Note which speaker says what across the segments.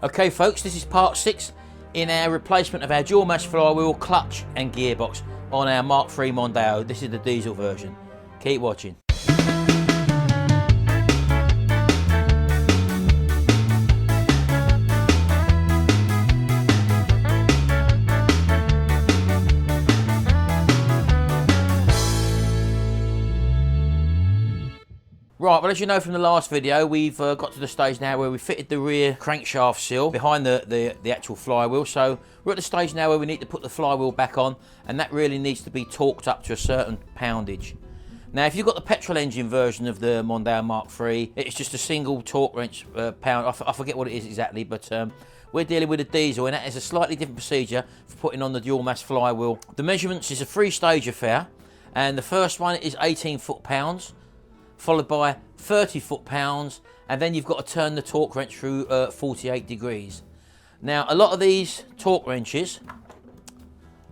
Speaker 1: Okay folks, this is part 6 in our replacement of our dual mass flywheel, clutch and gearbox on our Mark III Mondeo. This is the diesel version. Keep watching. Right, well, as you know from the last video, we've got to the stage now where we fitted the rear crankshaft seal behind the actual flywheel. So we're at the stage now where we need to put the flywheel back on, and that really needs to be torqued up to a certain poundage. Now, if you've got the petrol engine version of the Mondeo Mark III, it's just a single torque wrench pound. I forget what it is exactly, but we're dealing with a diesel, and that is a slightly different procedure for putting on the dual mass flywheel. The measurements is a 3-stage affair, and the first one is 18 foot-pounds. Followed by 30 foot-pounds, and then you've got to turn the torque wrench through 48 degrees. Now, a lot of these torque wrenches,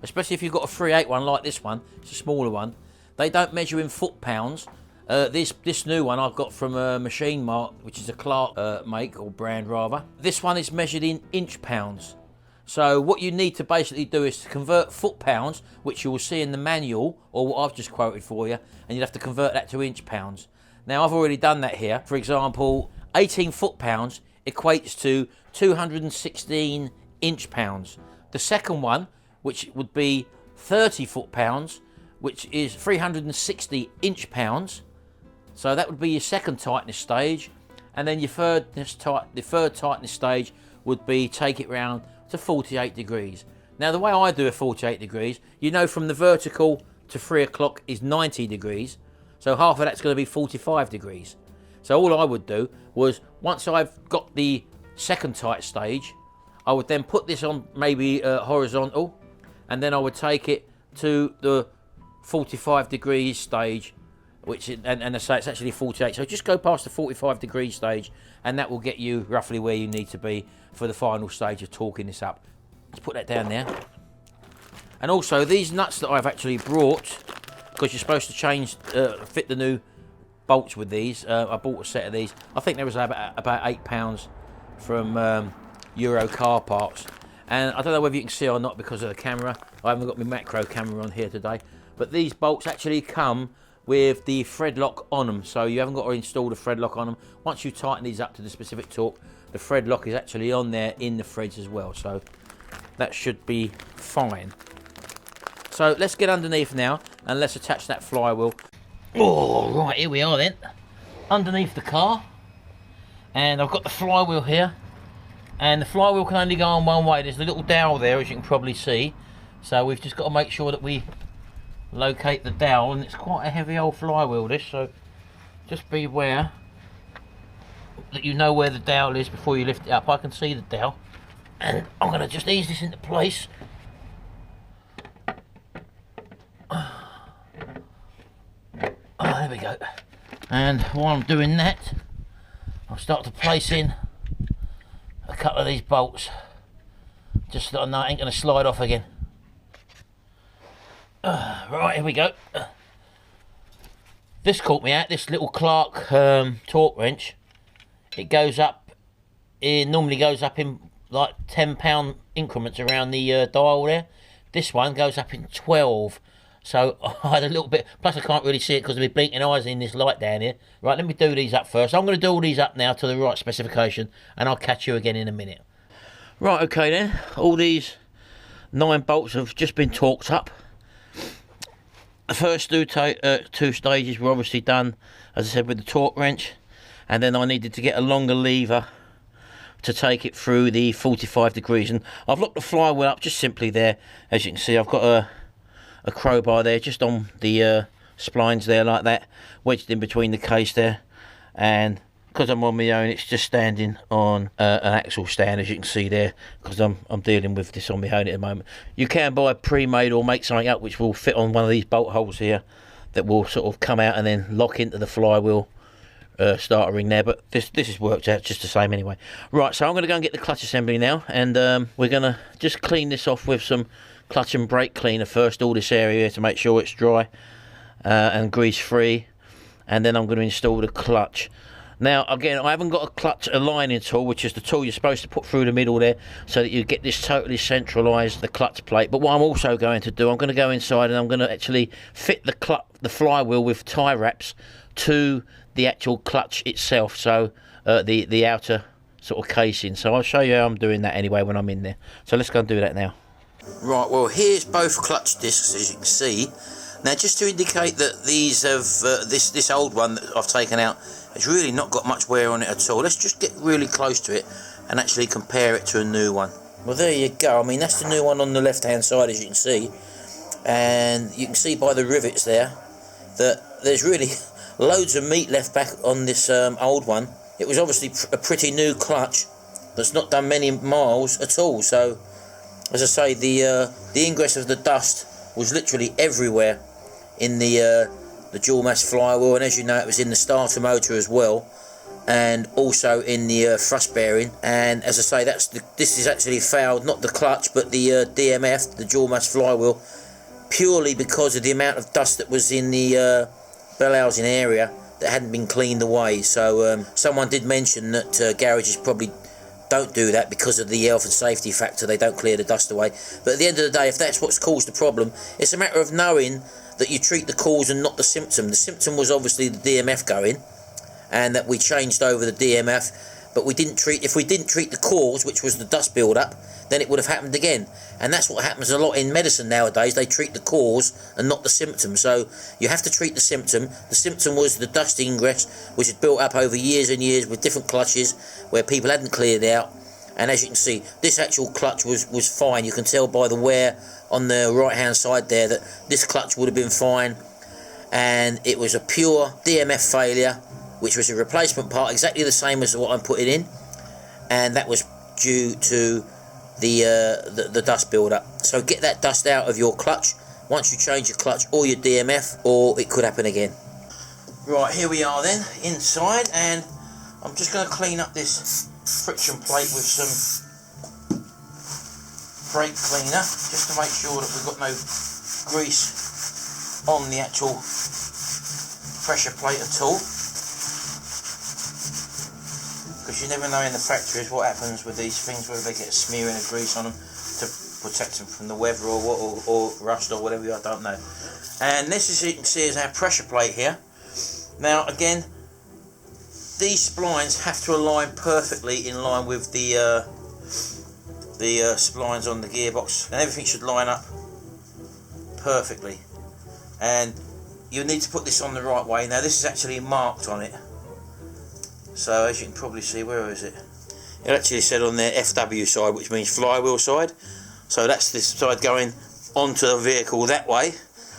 Speaker 1: especially if you've got a 3/8 one like this one, it's a smaller one, they don't measure in foot-pounds. This new one I've got from Machine Mart, which is a Clark make, or brand rather. This one is measured in inch-pounds. So what you need to basically do is to convert foot-pounds, which you will see in the manual, or what I've just quoted for you, and you'd have to convert that to inch-pounds. Now, I've already done that here. For example, 18 foot-pounds equates to 216 inch-pounds. The second one, which would be 30 foot-pounds, which is 360 inch-pounds. So that would be your second tightness stage. And then your the third tightness stage would be take it round to 48 degrees. Now, the way I do a 48 degrees, you know, from the vertical to 3 o'clock is 90 degrees. So half of that's going to be 45 degrees. So all I would do was, once I've got the second tight stage, I would then put this on maybe horizontal, and then I would take it to the 45 degrees stage, which and I say it's actually 48. So just go past the 45 degree stage, and that will get you roughly where you need to be for the final stage of torquing this up. Let's put that down there. And also, these nuts that I've actually brought, because you're supposed to change, fit the new bolts with these. I bought a set of these. I think there was about £8 from Euro Car Parts. And I don't know whether you can see or not because of the camera. I haven't got my macro camera on here today. But these bolts actually come with the thread lock on them. So you haven't got to install the thread lock on them. Once you tighten these up to the specific torque, the thread lock is actually on there in the threads as well. So that should be fine. So let's get underneath now and let's attach that flywheel. Oh, right, here we are then. Underneath the car. And I've got the flywheel here. And the flywheel can only go on one way. There's a little dowel there, as you can probably see. So we've just got to make sure that we locate the dowel. And it's quite a heavy old flywheel, this. So just beware that you know where the dowel is before you lift it up. I can see the dowel. And I'm going to just ease this into place. There we go. And while I'm doing that, I'll start to place in a couple of these bolts, just so I know it ain't going to slide off again. Right, here we go. This caught me out, this little Clark torque wrench. It goes up, it normally goes up in like £10 increments around the dial there. This one goes up in 12. So I had a little bit, plus I can't really see it because of my blinking eyes in this light down here. Right, let me do these up first. I'm going to do all these up now to the right specification, and I'll catch you again in a minute. Right, okay then. All these 9 bolts have just been torqued up. The first two stages were obviously done, as I said, with the torque wrench. And then I needed to get a longer lever to take it through the 45 degrees. And I've locked the flywheel up just simply there. As you can see, I've got a crowbar there just on the splines there like that, wedged in between the case there. And because I'm on my own, it's just standing on an axle stand, as you can see there, because I'm dealing with this on my own at the moment. You can buy pre-made or make something up which will fit on one of these bolt holes here that will sort of come out and then lock into the flywheel starter ring there, but this has worked out just the same anyway. Right, so I'm going to go and get the clutch assembly now, and we're going to just clean this off with some clutch and brake cleaner first, all this area to make sure it's dry and grease free, and then I'm going to install the clutch. Now, again, I haven't got a clutch aligning tool, which is the tool you're supposed to put through the middle there, so that you get this totally centralised, the clutch plate. But what I'm also going to do, I'm going to go inside and I'm going to actually fit the flywheel with tie wraps to the actual clutch itself, so the outer sort of casing. So I'll show you how I'm doing that anyway when I'm in there. So let's go and do that now. Right, well, here's both clutch discs, as you can see. Now, just to indicate that these have this old one that I've taken out has really not got much wear on it at all. Let's just get really close to it and actually compare it to a new one. Well, there you go. I mean, that's the new one on the left-hand side, as you can see. And you can see by the rivets there that there's really loads of meat left back on this old one. It was obviously a pretty new clutch that's not done many miles at all. So, as I say, the ingress of the dust was literally everywhere in the dual mass flywheel, and as you know, it was in the starter motor as well, and also in the thrust bearing. And as I say, this is actually fouled, not the clutch, but the DMF, the dual mass flywheel, purely because of the amount of dust that was in the bell housing area that hadn't been cleaned away. So someone did mention that garages probably don't do that because of the health and safety factor. They don't clear the dust away. But at the end of the day, if that's what's caused the problem, it's a matter of knowing that you treat the cause and not the symptom. The symptom was obviously the DMF going, and that we changed over the DMF, but if we didn't treat the cause, which was the dust build-up, then it would have happened again. And that's what happens a lot in medicine nowadays. They treat the cause and not the symptom. So you have to treat the symptom. The symptom was the dust ingress, which had built up over years and years with different clutches where people hadn't cleared out. And as you can see, this actual clutch was fine. You can tell by the wear on the right-hand side there that this clutch would have been fine. And it was a pure DMF failure, which was a replacement part, exactly the same as what I'm putting in. And that was due to the dust build-up. So get that dust out of your clutch once you change your clutch or your DMF, or it could happen again. Right, here we are then, inside, and I'm just going to clean up this friction plate with some brake cleaner, just to make sure that we've got no grease on the actual pressure plate at all. Because you never know in the factories what happens with these things, whether they get a smearing of grease on them to protect them from the weather or rust or whatever, I don't know. And this, as you can see, is our pressure plate here. Now again, these splines have to align perfectly in line with the splines on the gearbox, and everything should line up perfectly. And you need to put this on the right way. Now this is actually marked on it. So as you can probably see, where is it? It actually said on there FW side, which means flywheel side. So that's this side going onto the vehicle that way.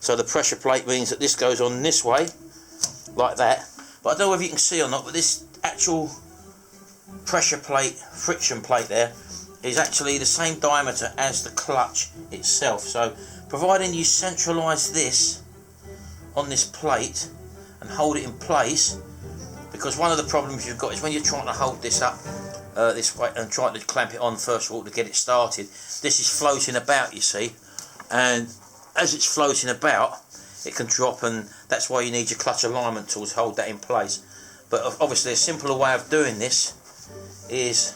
Speaker 1: So the pressure plate means that this goes on this way, like that. But I don't know if you can see or not, but this actual pressure plate, friction plate there, is actually the same diameter as the clutch itself. So providing you centralise this on this plate and hold it in place, because one of the problems you've got is when you're trying to hold this up this way and trying to clamp it on first of all to get it started, this is floating about, you see, and as it's floating about it can drop, and that's why you need your clutch alignment tool to hold that in place. But obviously a simpler way of doing this is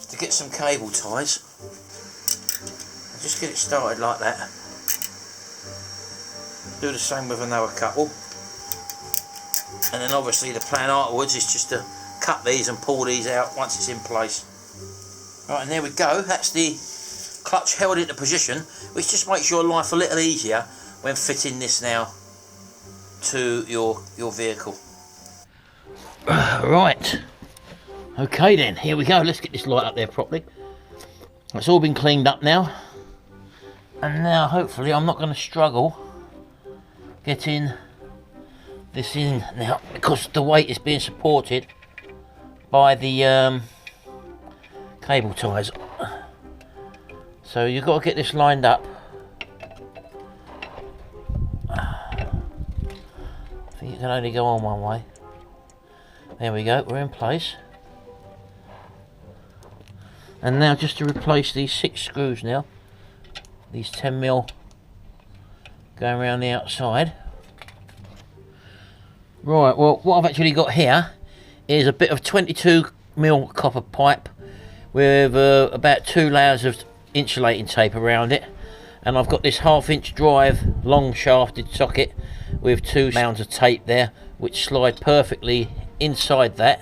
Speaker 1: to get some cable ties and just get it started like that. Do the same with another couple. And then obviously the plan afterwards is just to cut these and pull these out once it's in place. Right, and there we go. That's the clutch held into position, which just makes your life a little easier when fitting this now to your vehicle. Right. Okay then, here we go. Let's get this light up there properly. It's all been cleaned up now. And now hopefully I'm not going to struggle getting this in now, because the weight is being supported by the cable ties. So you've got to get this lined up. I think it can only go on one way. There we go, we're in place. And now just to replace these 6 screws now, these 10mm going around the outside. Right, well, what I've actually got here is a bit of 22mm copper pipe with about 2 layers of insulating tape around it, and I've got this 1/2" drive long shafted socket with 2 mounds of tape there which slide perfectly inside that.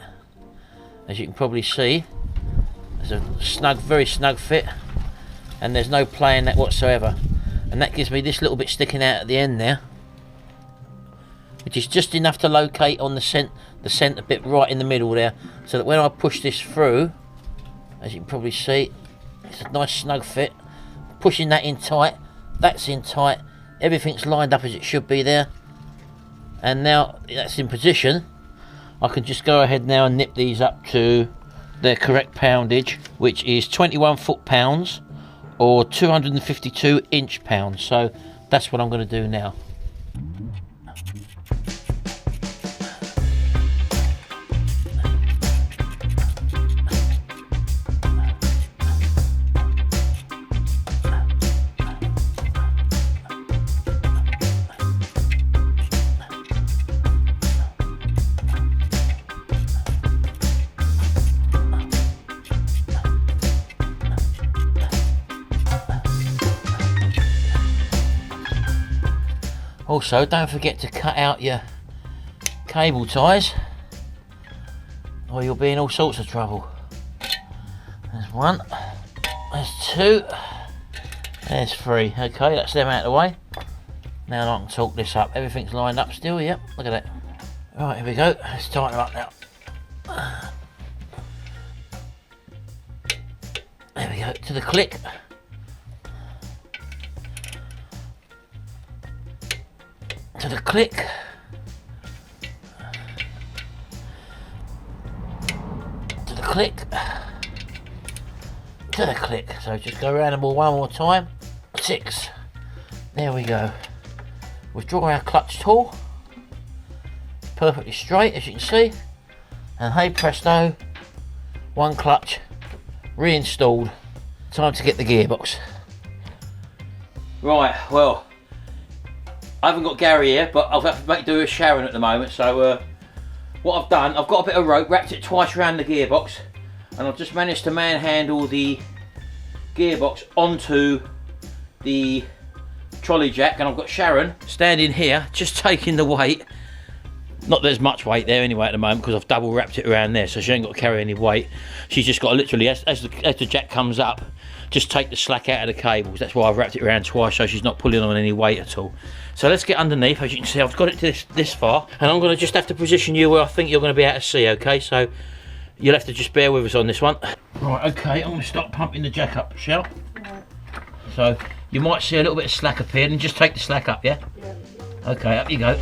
Speaker 1: As you can probably see, it's a snug, very snug fit, and there's no play in that whatsoever, and that gives me this little bit sticking out at the end there, which is just enough to locate on the centre bit right in the middle there, so that when I push this through, as you can probably see, it's a nice snug fit. Pushing that in tight, that's in tight, everything's lined up as it should be there, and now that's in position, I can just go ahead now and nip these up to their correct poundage, which is 21 foot-pounds or 252 inch-pounds. So that's what I'm going to do now. Also, don't forget to cut out your cable ties or you'll be in all sorts of trouble. There's 1, there's 2, there's 3. Okay, that's them out of the way. Now I can talk this up. Everything's lined up still, yep, look at that. Right, here we go, let's tighten them up now. There we go, to the click. To the click. To the click. To the click. So just go around them all one more time. 6. There we go. Withdraw our clutch tool. Perfectly straight, as you can see. And hey presto, 1 clutch reinstalled. Time to get the gearbox. Right, well, I haven't got Gary here, but I'll have to make do with Sharon at the moment. So what I've done, I've got a bit of rope, wrapped it twice around the gearbox, and I've just managed to manhandle the gearbox onto the trolley jack, and I've got Sharon standing here, just taking the weight. Not there's much weight there anyway at the moment because I've double wrapped it around there, so she ain't got to carry any weight. She's just got to literally, as the jack comes up, just take the slack out of the cables. That's why I've wrapped it around twice, so she's not pulling on any weight at all. So let's get underneath. As you can see, I've got it to this far, and I'm going to just have to position you where I think you're going to be able to see, okay? So you'll have to just bear with us on this one. Right, okay, I'm going to start pumping the jack up, shall? Right. So you might see a little bit of slack appear, and just take the slack up, yeah? Yeah. Okay, up you go.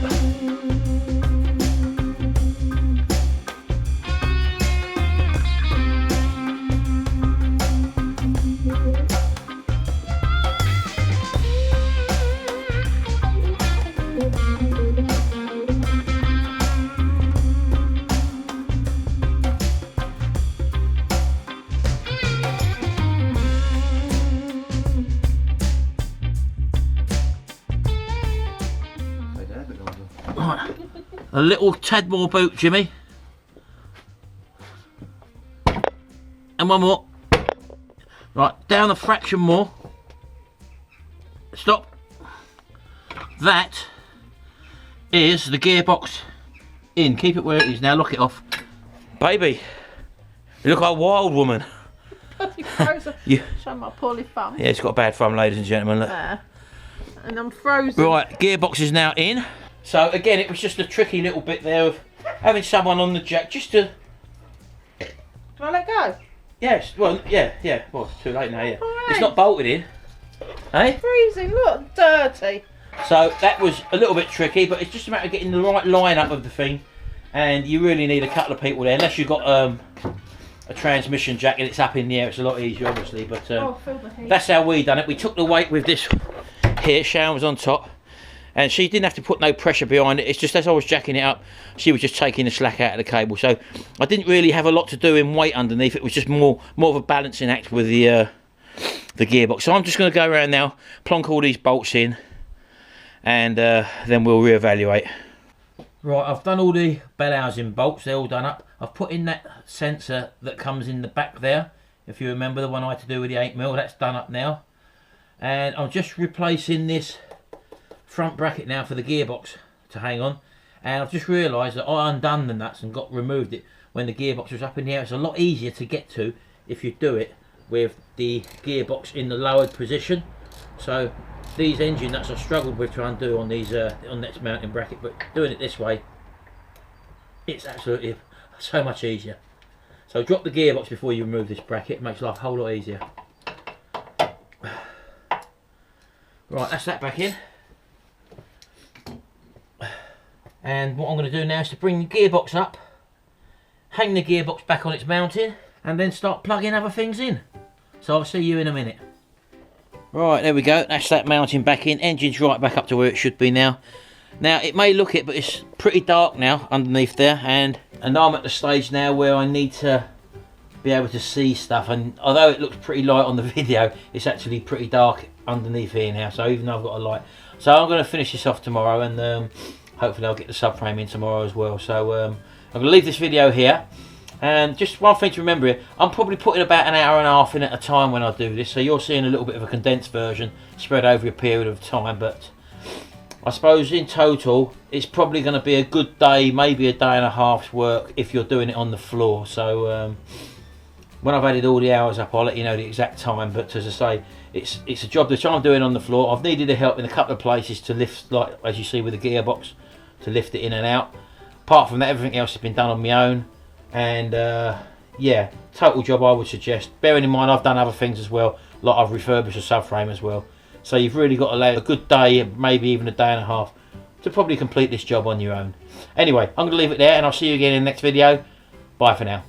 Speaker 1: A little tad more boot, Jimmy. And 1 more. Right, down a fraction more. Stop. That is the gearbox in. Keep it where it is now. Lock it off. Baby, you look like a wild woman.
Speaker 2: Bloody frozen. Show my poorly thumb.
Speaker 1: Yeah, it's got a bad thumb, ladies and gentlemen. Look.
Speaker 2: There. And I'm frozen.
Speaker 1: Right, gearbox is now in. So again, it was just a tricky little bit there of having someone on the jack just to...
Speaker 2: Do I let go?
Speaker 1: Yes, well, yeah. Well, it's too late now, yeah.
Speaker 2: Right.
Speaker 1: It's not bolted in. Hey?
Speaker 2: Freezing, look, dirty.
Speaker 1: So that was a little bit tricky, but it's just a matter of getting the right line up of the thing. And you really need a couple of people there, unless you've got a transmission jack and it's up in the air. It's a lot easier, obviously, but that's how we done it. We took the weight with this here. Sharon was on top. And she didn't have to put no pressure behind it. It's just as I was jacking it up, she was just taking the slack out of the cable. So I didn't really have a lot to do in weight underneath. It was just more of a balancing act with the gearbox. So I'm just going to go around now, plonk all these bolts in, and then we'll reevaluate. Right, I've done all the bell housing bolts, they're all done up. I've put in that sensor that comes in the back there. If you remember the one I had to do with the 8mm, that's done up now. And I'm just replacing this front bracket now for the gearbox to hang on. And I've just realised that I undone the nuts and removed it when the gearbox was up in the air. It's a lot easier to get to if you do it with the gearbox in the lowered position. So these engine nuts I've struggled with to undo on these on this mounting bracket, but doing it this way, it's absolutely so much easier. So drop the gearbox before you remove this bracket, it makes life a whole lot easier. Right, that's that back in. And what I'm going to do now is to bring the gearbox up, hang the gearbox back on its mounting, and then start plugging other things in. So I'll see you in a minute. Right, there we go, that's that mounting back in. Engine's right back up to where it should be now. Now, it may look it, but it's pretty dark now underneath there, and I'm at the stage now where I need to be able to see stuff, and although it looks pretty light on the video, it's actually pretty dark underneath here now, so even though I've got a light. So I'm going to finish this off tomorrow, and hopefully I'll get the subframe in tomorrow as well. So I'm going to leave this video here. And just one thing to remember here, I'm probably putting about an hour and a half in at a time when I do this, so you're seeing a little bit of a condensed version spread over a period of time, but I suppose in total it's probably going to be a good day, maybe a day and a half's work if you're doing it on the floor. So when I've added all the hours up, I'll let you know the exact time, but as I say, it's a job that I'm doing on the floor. I've needed the help in a couple of places to lift, like as you see with the gearbox, to lift it in and out. Apart from that, everything else has been done on my own. And yeah, total job I would suggest, bearing in mind I've done other things as well, like I've refurbished a subframe as well, so you've really got to allow a good day, maybe even a day and a half, to probably complete this job on your own. Anyway, I'm going to leave it there, and I'll see you again in the next video. Bye for now.